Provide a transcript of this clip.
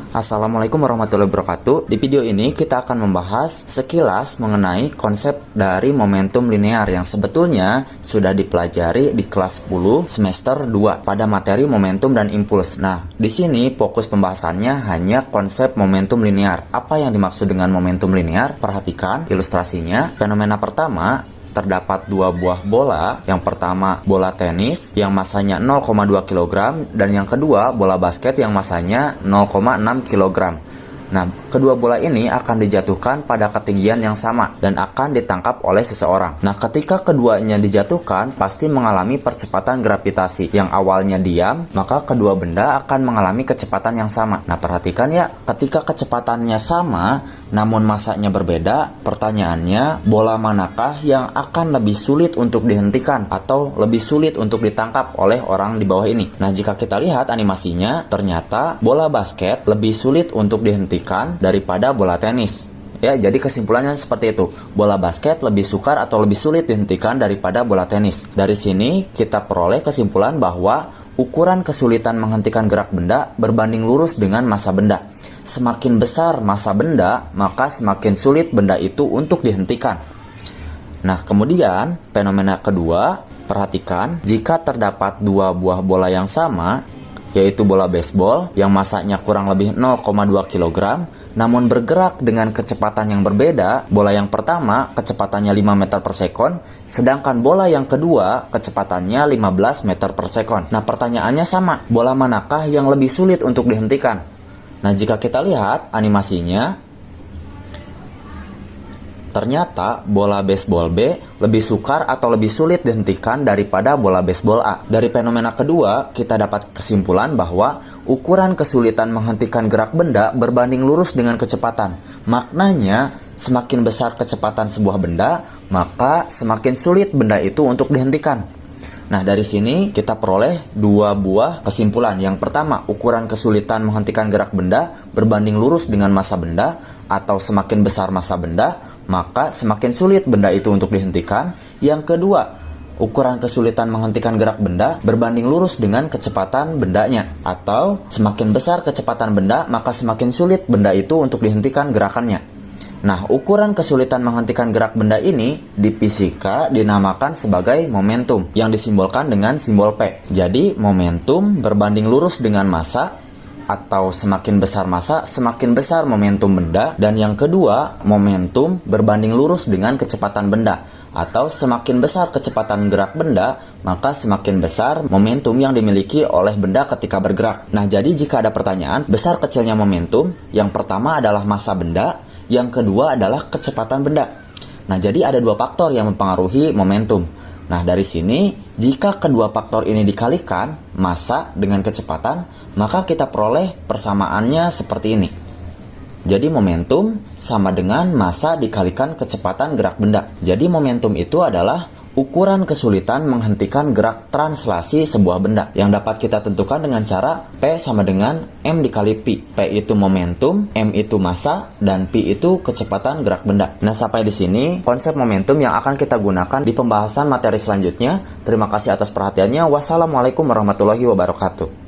Assalamualaikum warahmatullahi wabarakatuh. Di video ini kita akan membahas sekilas mengenai konsep dari momentum linear yang sebetulnya sudah dipelajari di kelas 10 semester 2 pada materi momentum dan impuls. Nah, di sini fokus pembahasannya hanya konsep momentum linear. Apa yang dimaksud dengan momentum linear? Perhatikan ilustrasinya. Fenomena pertama, terdapat dua buah bola. Yang pertama bola tenis yang masanya 0,2 kg dan yang kedua bola basket yang masanya 0,6 kg. Nah, kedua bola ini akan dijatuhkan pada ketinggian yang sama dan akan ditangkap oleh seseorang. Nah, ketika keduanya dijatuhkan, pasti mengalami percepatan gravitasi. Yang awalnya diam, maka kedua benda akan mengalami kecepatan yang sama. Nah, perhatikan ya, ketika kecepatannya sama, namun masanya berbeda, pertanyaannya, bola manakah yang akan lebih sulit untuk dihentikan atau lebih sulit untuk ditangkap oleh orang di bawah ini? Nah, jika kita lihat animasinya, ternyata bola basket lebih sulit untuk dihentikan daripada bola tenis. Ya, jadi kesimpulannya seperti itu. Bola basket lebih sukar atau lebih sulit dihentikan daripada bola tenis. Dari sini kita peroleh kesimpulan bahwa ukuran kesulitan menghentikan gerak benda berbanding lurus dengan massa benda. Semakin besar massa benda, maka semakin sulit benda itu untuk dihentikan. Nah, kemudian fenomena kedua, perhatikan jika terdapat dua buah bola yang sama, yaitu bola baseball yang masanya kurang lebih 0,2 kg, namun bergerak dengan kecepatan yang berbeda. Bola yang pertama kecepatannya 5 meter per sekon, sedangkan bola yang kedua kecepatannya 15 meter per sekon. Nah, pertanyaannya sama, bola manakah yang lebih sulit untuk dihentikan? Nah, jika kita lihat animasinya, ternyata bola baseball B lebih sukar atau lebih sulit dihentikan daripada bola baseball A. Dari fenomena kedua, kita dapat kesimpulan bahwa ukuran kesulitan menghentikan gerak benda berbanding lurus dengan kecepatan. Maknanya, semakin besar kecepatan sebuah benda, maka semakin sulit benda itu untuk dihentikan. Nah, dari sini kita peroleh dua buah kesimpulan. Yang pertama, ukuran kesulitan menghentikan gerak benda berbanding lurus dengan massa benda, atau semakin besar massa benda, maka semakin sulit benda itu untuk dihentikan. Yang kedua, ukuran kesulitan menghentikan gerak benda berbanding lurus dengan kecepatan bendanya, atau semakin besar kecepatan benda, maka semakin sulit benda itu untuk dihentikan gerakannya. Nah, ukuran kesulitan menghentikan gerak benda ini di fisika dinamakan sebagai momentum yang disimbolkan dengan simbol P. Jadi, momentum berbanding lurus dengan massa, atau semakin besar massa, semakin besar momentum benda. Dan yang kedua, momentum berbanding lurus dengan kecepatan benda, atau semakin besar kecepatan gerak benda, maka semakin besar momentum yang dimiliki oleh benda ketika bergerak. Nah, jadi jika ada pertanyaan, besar kecilnya momentum, yang pertama adalah massa benda, yang kedua adalah kecepatan benda. Nah, jadi ada dua faktor yang mempengaruhi momentum. Nah, dari sini, jika kedua faktor ini dikalikan, massa dengan kecepatan, maka kita peroleh persamaannya seperti ini. Jadi momentum sama dengan massa dikalikan kecepatan gerak benda. Jadi momentum itu adalah ukuran kesulitan menghentikan gerak translasi sebuah benda yang dapat kita tentukan dengan cara P sama dengan M dikali P. P itu momentum, M itu massa, dan P itu kecepatan gerak benda. Nah, sampai di sini konsep momentum yang akan kita gunakan di pembahasan materi selanjutnya. Terima kasih atas perhatiannya. Wassalamualaikum warahmatullahi wabarakatuh.